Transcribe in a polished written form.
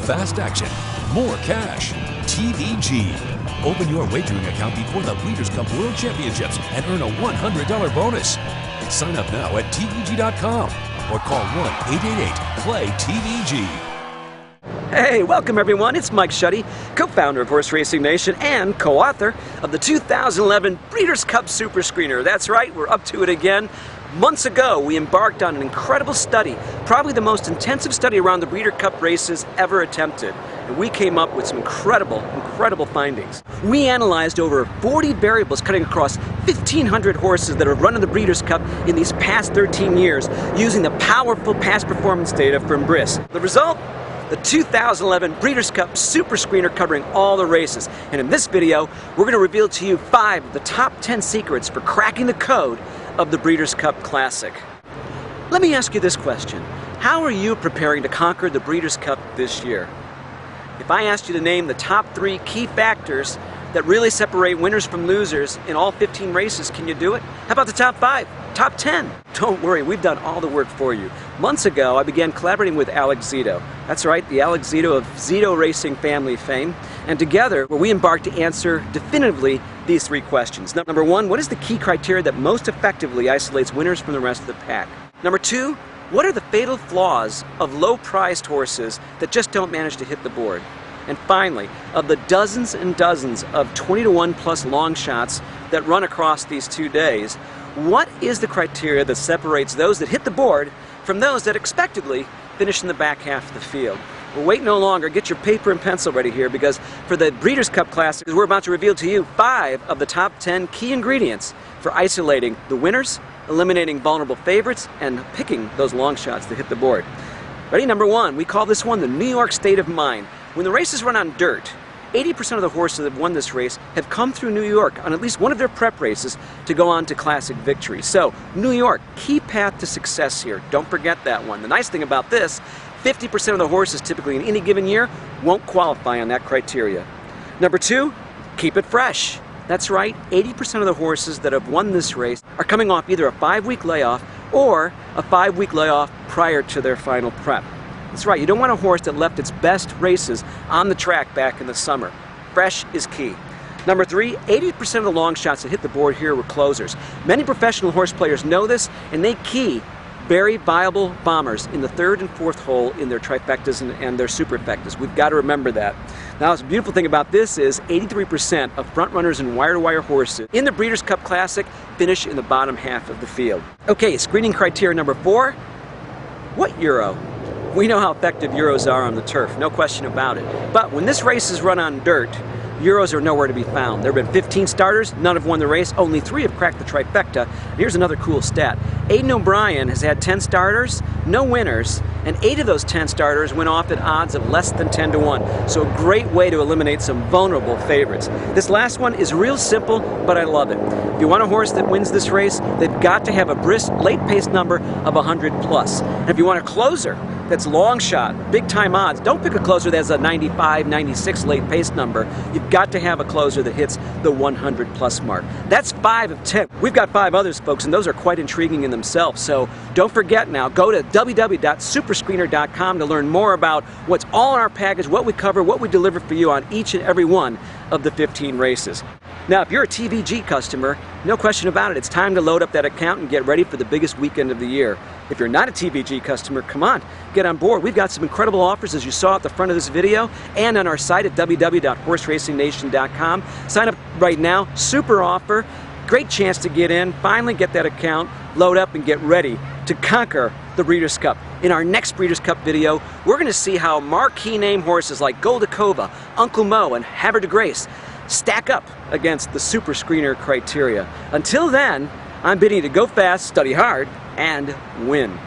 fast action, more cash. TVG. Open your wagering account before the Breeders' Cup World Championships and earn a $100 bonus. Sign up now at TVG.com or call 1-888-PLAY-TVG. Hey, welcome everyone. It's Mike Shuddy, co-founder of Horse Racing Nation and co-author of the 2011 Breeders' Cup Super Screener. That's right, we're up to it again. Months ago, we embarked on an incredible study, probably the most intensive study around the Breeders' Cup races ever attempted. And we came up with some incredible findings. We analyzed over 40 variables cutting across 1,500 horses that have run in the Breeders' Cup in these past 13 years using the powerful past performance data from BRIS. The result? The 2011 Breeders' Cup Super Screener covering all the races. And in this video, we're going to reveal to you 5 of the top 10 secrets for cracking the code of the Breeders' Cup Classic. Let me ask you this question. How are you preparing to conquer the Breeders' Cup this year? If I asked you to name the top 3 key factors that really separate winners from losers in all 15 races, can you do it? How about the top 5? Top 10? Don't worry, we've done all the work for you. Months ago, I began collaborating with Alex Zito. That's right, the Alex Zito of Zito Racing family fame. And together, we embarked to answer definitively these 3 questions. Number 1, what is the key criteria that most effectively isolates winners from the rest of the pack? Number 2, what are the fatal flaws of low-priced horses that just don't manage to hit the board? And finally, of the dozens and dozens of 20-to-1 plus long shots that run across these 2 days, what is the criteria that separates those that hit the board from those that expectedly finish in the back half of the field? Well, wait no longer. Get your paper and pencil ready here, because for the Breeders' Cup Classic, we're about to reveal to you 5 of the top 10 key ingredients for isolating the winners, eliminating vulnerable favorites, and picking those long shots to hit the board. Ready? Number 1, we call this one the New York state of mind. When the races run on dirt, 80% of the horses that have won this race have come through New York on at least one of their prep races to go on to classic victory. So, New York, key path to success here. Don't forget that one. The nice thing about this, 50% of the horses typically in any given year won't qualify on that criteria. Number 2, keep it fresh. That's right, 80% of the horses that have won this race are coming off either a 5-week layoff or a 5-week layoff prior to their final prep. That's right, you don't want a horse that left its best races on the track back in the summer. Fresh is key. Number 3, 80% of the long shots that hit the board here were closers. Many professional horse players know this, and they key very viable bombers in the 3rd and 4th hole in their trifectas and their superfectas. We've got to remember that. Now, the beautiful thing about this is 83% of front runners and wire-to-wire horses in the Breeders' Cup Classic finish in the bottom half of the field. Okay, screening criteria number 4, what Euro? We know how effective Euros are on the turf, no question about it. But when this race is run on dirt, Euros are nowhere to be found. There have been 15 starters, none have won the race, only 3 have cracked the trifecta. And here's another cool stat. Aidan O'Brien has had 10 starters, no winners, and 8 of those 10 starters went off at odds of less than 10-to-1. So a great way to eliminate some vulnerable favorites. This last one is real simple, but I love it. If you want a horse that wins this race, they've got to have a brisk late pace number of 100 plus. And if you want a closer that's long shot, big time odds, don't pick a closer that's a 95, 96 late pace number. You've got to have a closer that hits the 100 plus mark. That's 5 of 10. We've got 5 others, folks, and those are quite intriguing in themselves. So don't forget now, go to www.superscreener.com to learn more about what's all in our package, what we cover, what we deliver for you on each and every one of the 15 races. Now, if you're a TVG customer, no question about it, it's time to load up that account and get ready for the biggest weekend of the year. If you're not a TVG customer, come on, get on board. We've got some incredible offers, as you saw at the front of this video, and on our site at www.horseраcingnation.com. Sign up right now, super offer, great chance to get in, finally get that account, load up, and get ready to conquer the Breeders' Cup. In our next Breeders' Cup video, we're going to see how marquee name horses like Goldakova, Uncle Mo, and Havre de Grace stack up against the Super Screener criteria. Until then, I'm bidding you to go fast, study hard, and win.